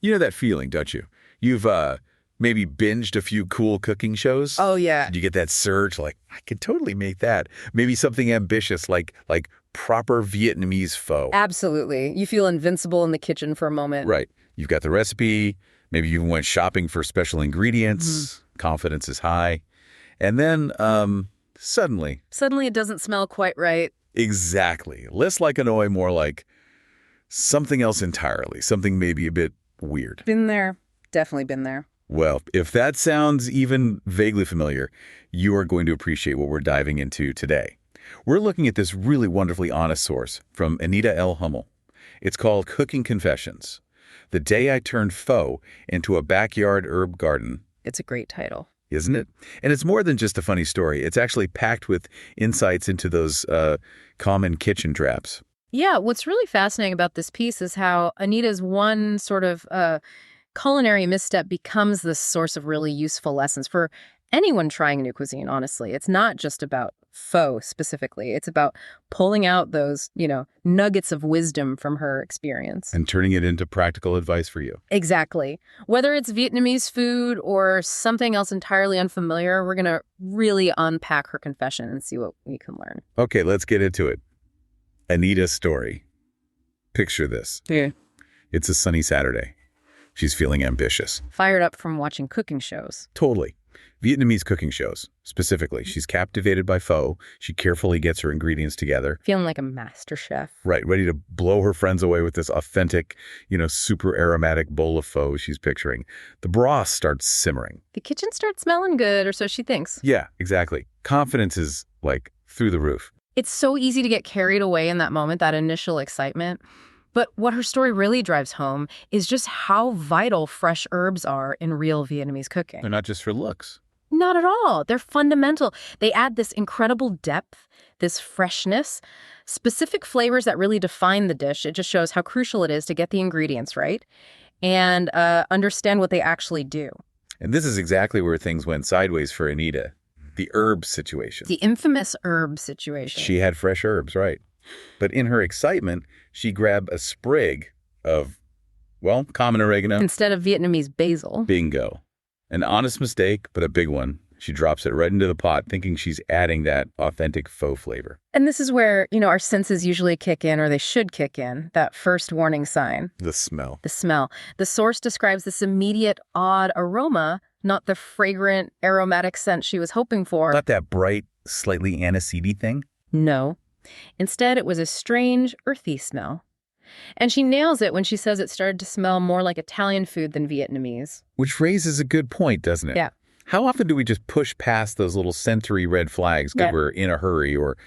You know that feeling, don't you? You've maybe binged a few cool cooking shows. Oh, yeah. You get that surge like, I could totally make that. Maybe something ambitious like proper Vietnamese pho. Absolutely. You feel invincible in the kitchen for a moment. Right. You've got the recipe. Maybe you even went shopping for special ingredients. Confidence is high. And then suddenly. Suddenly it doesn't smell quite right. Exactly. Less like Hanoi, more like something else entirely. Something maybe a bit weird. Been there. Definitely been there. Well, if that sounds even vaguely familiar, you are going to appreciate what we're diving into today. We're looking at this really wonderfully honest source from Anita L. Hummel. It's called Cooking Confessions: The Day I Turned Pho into a Backyard Herb Garden. It's a great title. Isn't it? And it's more than just a funny story. It's actually packed with insights into those common kitchen traps. Yeah, what's really fascinating about this piece is how Anita's one sort of culinary misstep becomes this source of really useful lessons for anyone trying new cuisine, honestly. It's not just about pho specifically. It's about pulling out those, nuggets of wisdom from her experience. And turning it into practical advice for you. Exactly. Whether it's Vietnamese food or something else entirely unfamiliar, we're going to really unpack her confession and see what we can learn. Okay, let's get into it. Anita's story. Picture this. Yeah. It's a sunny Saturday. She's feeling ambitious. Fired up from watching cooking shows. Totally. Vietnamese cooking shows, specifically. She's captivated by pho. She carefully gets her ingredients together. Feeling like a master chef. Right, ready to blow her friends away with this authentic, super aromatic bowl of pho she's picturing. The broth starts simmering. The kitchen starts smelling good, or so she thinks. Yeah, exactly. Confidence is, through the roof. It's so easy to get carried away in that moment, that initial excitement. But what her story really drives home is just how vital fresh herbs are in real Vietnamese cooking. They're not just for looks. Not at all. They're fundamental. They add this incredible depth, this freshness, specific flavors that really define the dish. It just shows how crucial it is to get the ingredients right and understand what they actually do. And this is exactly where things went sideways for Anita. The herb situation. The infamous herb situation. She had fresh herbs, right. But in her excitement, she grabbed a sprig of, common oregano. Instead of Vietnamese basil. Bingo. An honest mistake, but a big one. She drops it right into the pot, thinking she's adding that authentic pho flavor. And this is where, our senses usually kick in, or they should kick in, that first warning sign. The smell. The smell. The source describes this immediate, odd aroma, not the fragrant, aromatic scent she was hoping for. Not that bright, slightly aniseedy thing? No. Instead, it was a strange, earthy smell. And she nails it when she says it started to smell more like Italian food than Vietnamese. Which raises a good point, doesn't it? Yeah. How often do we just push past those little sensory red flags because we're in a hurry or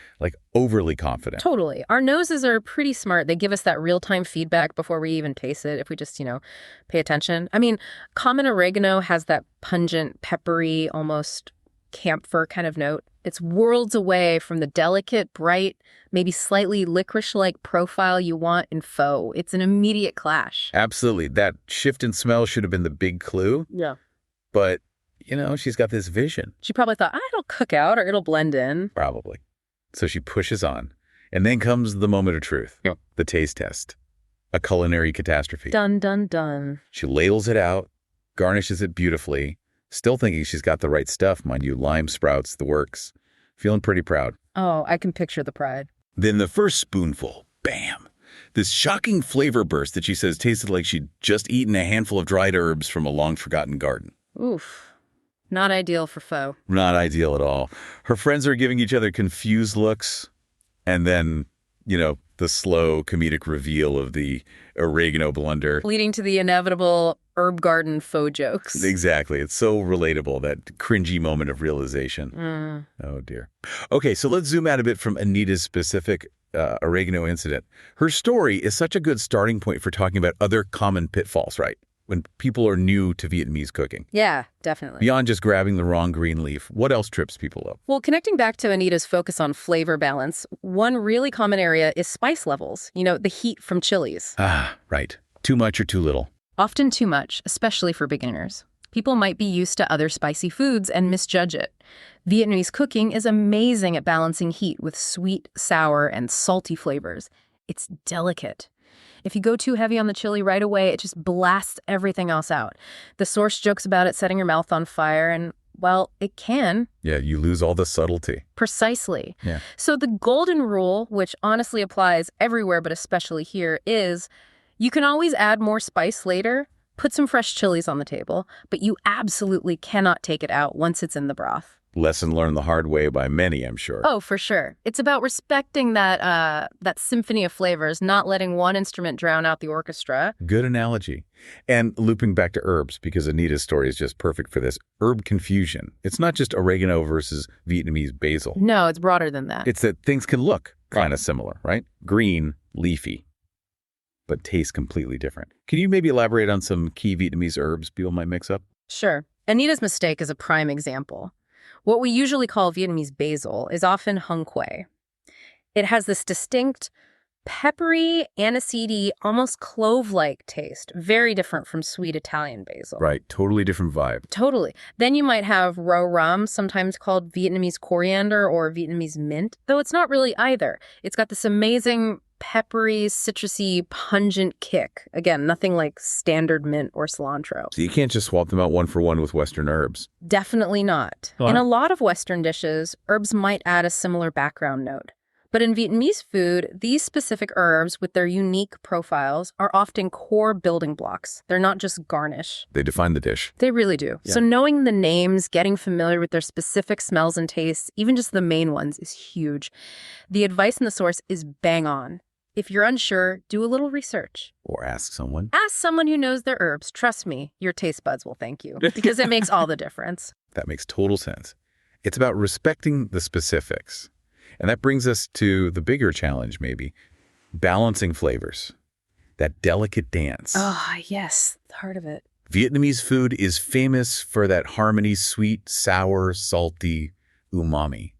overly confident? Totally. Our noses are pretty smart. They give us that real-time feedback before we even taste it if we just, pay attention. I mean, common oregano has that pungent, peppery, almost camphor kind of note. It's worlds away from the delicate, bright, maybe slightly licorice-like profile you want in pho. It's an immediate clash. Absolutely. That shift in smell should have been the big clue. Yeah. But, she's got this vision. She probably thought, it'll cook out or it'll blend in. Probably. So she pushes on. And then comes the moment of truth. Yep. The taste test. A culinary catastrophe. Dun, dun, dun. She ladles it out, garnishes it beautifully, still thinking she's got the right stuff, mind you, lime sprouts, the works. Feeling pretty proud. Oh, I can picture the pride. Then the first spoonful, bam. This shocking flavor burst that she says tasted like she'd just eaten a handful of dried herbs from a long-forgotten garden. Oof. Not ideal for pho. Not ideal at all. Her friends are giving each other confused looks. And then, the slow comedic reveal of the oregano blunder. Leading to the inevitable herb garden pho jokes. Exactly. It's so relatable, that cringy moment of realization. Oh, dear. Okay, so let's zoom out a bit from Anita's specific oregano incident. Her story is such a good starting point for talking about other common pitfalls, right? When people are new to Vietnamese cooking. Yeah, definitely. Beyond just grabbing the wrong green leaf, what else trips people up? Well, connecting back to Anita's focus on flavor balance, one really common area is spice levels. The heat from chilies. Ah, right. Too much or too little. Often too much, especially for beginners. People might be used to other spicy foods and misjudge it. Vietnamese cooking is amazing at balancing heat with sweet, sour, and salty flavors. It's delicate. If you go too heavy on the chili right away, it just blasts everything else out. The source jokes about it setting your mouth on fire, and, well, it can. Yeah, you lose all the subtlety. Precisely. Yeah. So the golden rule, which honestly applies everywhere but especially here, is you can always add more spice later, put some fresh chilies on the table, but you absolutely cannot take it out once it's in the broth. Lesson learned the hard way by many, I'm sure. Oh, for sure. It's about respecting that symphony of flavors, not letting one instrument drown out the orchestra. Good analogy. And looping back to herbs, because Anita's story is just perfect for this. Herb confusion. It's not just oregano versus Vietnamese basil. No, it's broader than that. It's that things can look kind of similar, right? Green, leafy, but taste completely different. Can you maybe elaborate on some key Vietnamese herbs people might mix up? Sure. Anita's mistake is a prime example. What we usually call Vietnamese basil is often hung quay. It has this distinct, peppery, aniseedy, almost clove-like taste, very different from sweet Italian basil. Right, totally different vibe. Totally. Then you might have ro ram, sometimes called Vietnamese coriander or Vietnamese mint, though it's not really either. It's got this amazing peppery, citrusy, pungent kick. Again, nothing like standard mint or cilantro. So you can't just swap them out one for one with Western herbs. Definitely not. What? In a lot of Western dishes, herbs might add a similar background note. But in Vietnamese food, these specific herbs with their unique profiles are often core building blocks. They're not just garnish. They define the dish. They really do. Yeah. So knowing the names, getting familiar with their specific smells and tastes, even just the main ones, is huge. The advice in the source is bang on. If you're unsure, do a little research. Or ask someone. Ask someone who knows their herbs. Trust me, your taste buds will thank you, because it makes all the difference. That makes total sense. It's about respecting the specifics. And that brings us to the bigger challenge, maybe, balancing flavors. That delicate dance. Oh, yes, the heart of it. Vietnamese food is famous for that harmony, sweet, sour, salty, umami.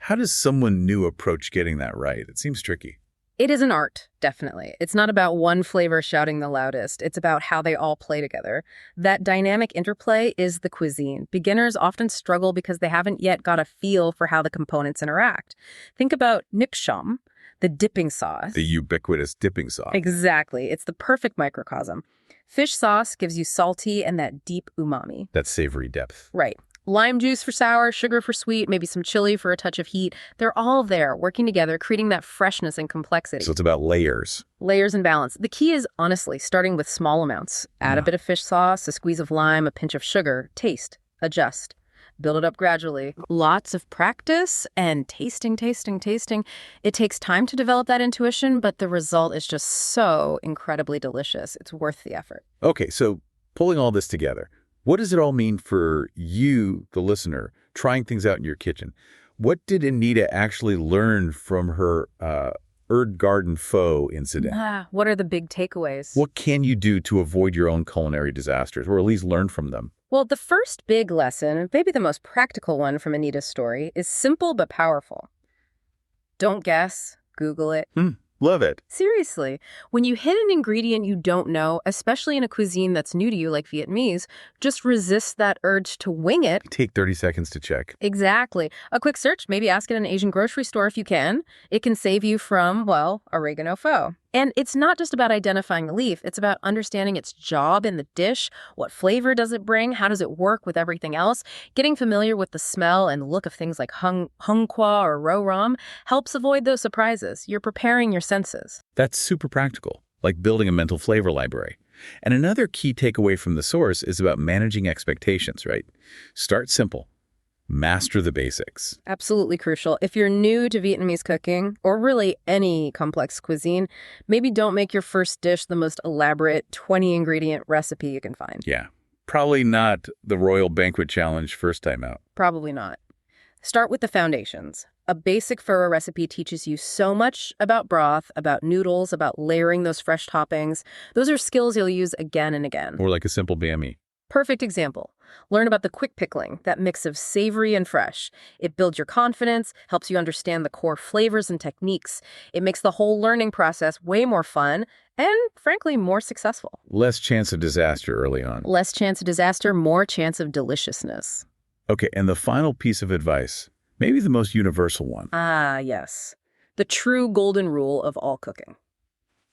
How does someone new approach getting that right? It seems tricky. It is an art, definitely. It's not about one flavor shouting the loudest. It's about how they all play together. That dynamic interplay is the cuisine. Beginners often struggle because they haven't yet got a feel for how the components interact. Think about Mishaps, the dipping sauce. The ubiquitous dipping sauce. Exactly. It's the perfect microcosm. Fish sauce gives you salty and that deep umami. That savory depth. Right. Lime juice for sour, sugar for sweet, maybe some chili for a touch of heat. They're all there, working together, creating that freshness and complexity. So it's about layers. Layers and balance. The key is, honestly, starting with small amounts. Add a bit of fish sauce, a squeeze of lime, a pinch of sugar. Taste. Adjust. Build it up gradually. Lots of practice and tasting. It takes time to develop that intuition, but the result is just so incredibly delicious. It's worth the effort. Okay, so pulling all this together, what does it all mean for you, the listener, trying things out in your kitchen? What did Anita actually learn from her Erd Garden Pho incident? What are the big takeaways? What can you do to avoid your own culinary disasters, or at least learn from them? Well, the first big lesson, maybe the most practical one from Anita's story, is simple but powerful. Don't guess. Google it. Love it. Seriously, when you hit an ingredient you don't know, especially in a cuisine that's new to you like Vietnamese, just resist that urge to wing it. Take 30 seconds to check. Exactly. A quick search, maybe ask at an Asian grocery store if you can. It can save you from, well, oregano pho. And it's not just about identifying the leaf, it's about understanding its job in the dish. What flavor does it bring? How does it work with everything else? Getting familiar with the smell and look of things like hung qua or ro ram helps avoid those surprises. You're preparing your senses. That's super practical, like building a mental flavor library. And another key takeaway from the source is about managing expectations, right? Start simple. Master the basics. Absolutely crucial. If you're new to Vietnamese cooking, or really any complex cuisine, maybe don't make your first dish the most elaborate 20-ingredient recipe you can find. Yeah. Probably not the Royal Banquet Challenge first time out. Probably not. Start with the foundations. A basic pho recipe teaches you so much about broth, about noodles, about layering those fresh toppings. Those are skills you'll use again and again. Or like a simple banh mi. Perfect example. Learn about the quick pickling, that mix of savory and fresh. It builds your confidence, helps you understand the core flavors and techniques. It makes the whole learning process way more fun and, frankly, more successful. Less chance of disaster early on. Less chance of disaster, more chance of deliciousness. Okay, and the final piece of advice, maybe the most universal one. Ah, yes. The true golden rule of all cooking.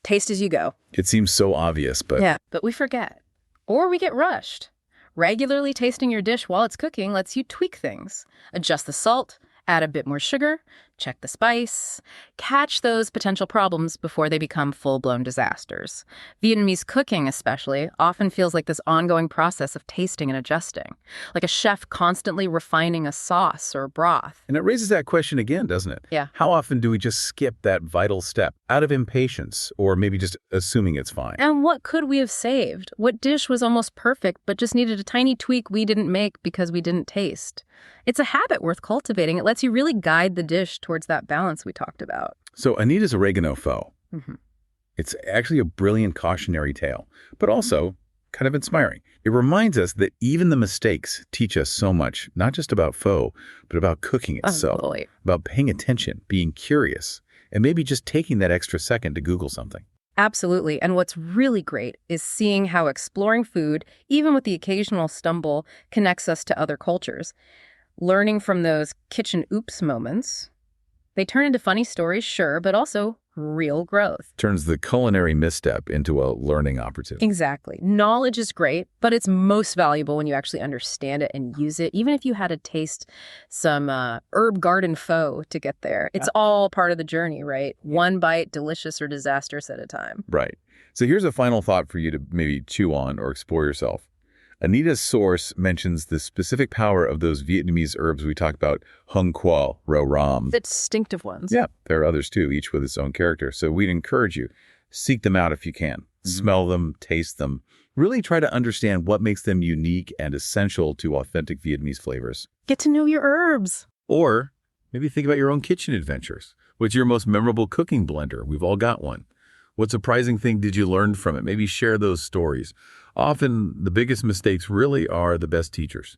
taste as you go. It seems so obvious, but Yeah, but we forget. Or we get rushed. Regularly tasting your dish while it's cooking lets you tweak things. Adjust the salt, add a bit more sugar, check the spice, catch those potential problems before they become full-blown disasters. Vietnamese cooking, especially, often feels like this ongoing process of tasting and adjusting, like a chef constantly refining a sauce or broth. And it raises that question again, doesn't it? Yeah. How often do we just skip that vital step out of impatience or maybe just assuming it's fine? And what could we have saved? What dish was almost perfect but just needed a tiny tweak we didn't make because we didn't taste? It's a habit worth cultivating. It lets you really guide the dish towards that balance we talked about. So Anita's Oregano Pho. Mm-hmm. It's actually a brilliant cautionary tale, but also kind of inspiring. It reminds us that even the mistakes teach us so much, not just about pho, but about cooking itself, about paying attention, being curious, and maybe just taking that extra second to Google something. Absolutely. And what's really great is seeing how exploring food, even with the occasional stumble, connects us to other cultures. Learning from those kitchen oops moments, they turn into funny stories, sure, but also real growth. Turns the culinary misstep into a learning opportunity. Exactly. Knowledge is great, but it's most valuable when you actually understand it and use it, even if you had to taste some herb garden pho to get there. It's all part of the journey, right? One bite, delicious or disastrous at a time. Right. So here's a final thought for you to maybe chew on or explore yourself. Anita's source mentions the specific power of those Vietnamese herbs we talked about, hung quoc, ro ram. The distinctive ones. Yeah, there are others too, each with its own character. So we'd encourage you, seek them out if you can. Smell them, taste them. Really try to understand what makes them unique and essential to authentic Vietnamese flavors. Get to know your herbs. Or maybe think about your own kitchen adventures. What's your most memorable cooking blender? We've all got one. What surprising thing did you learn from it? Maybe share those stories. Often, the biggest mistakes really are the best teachers.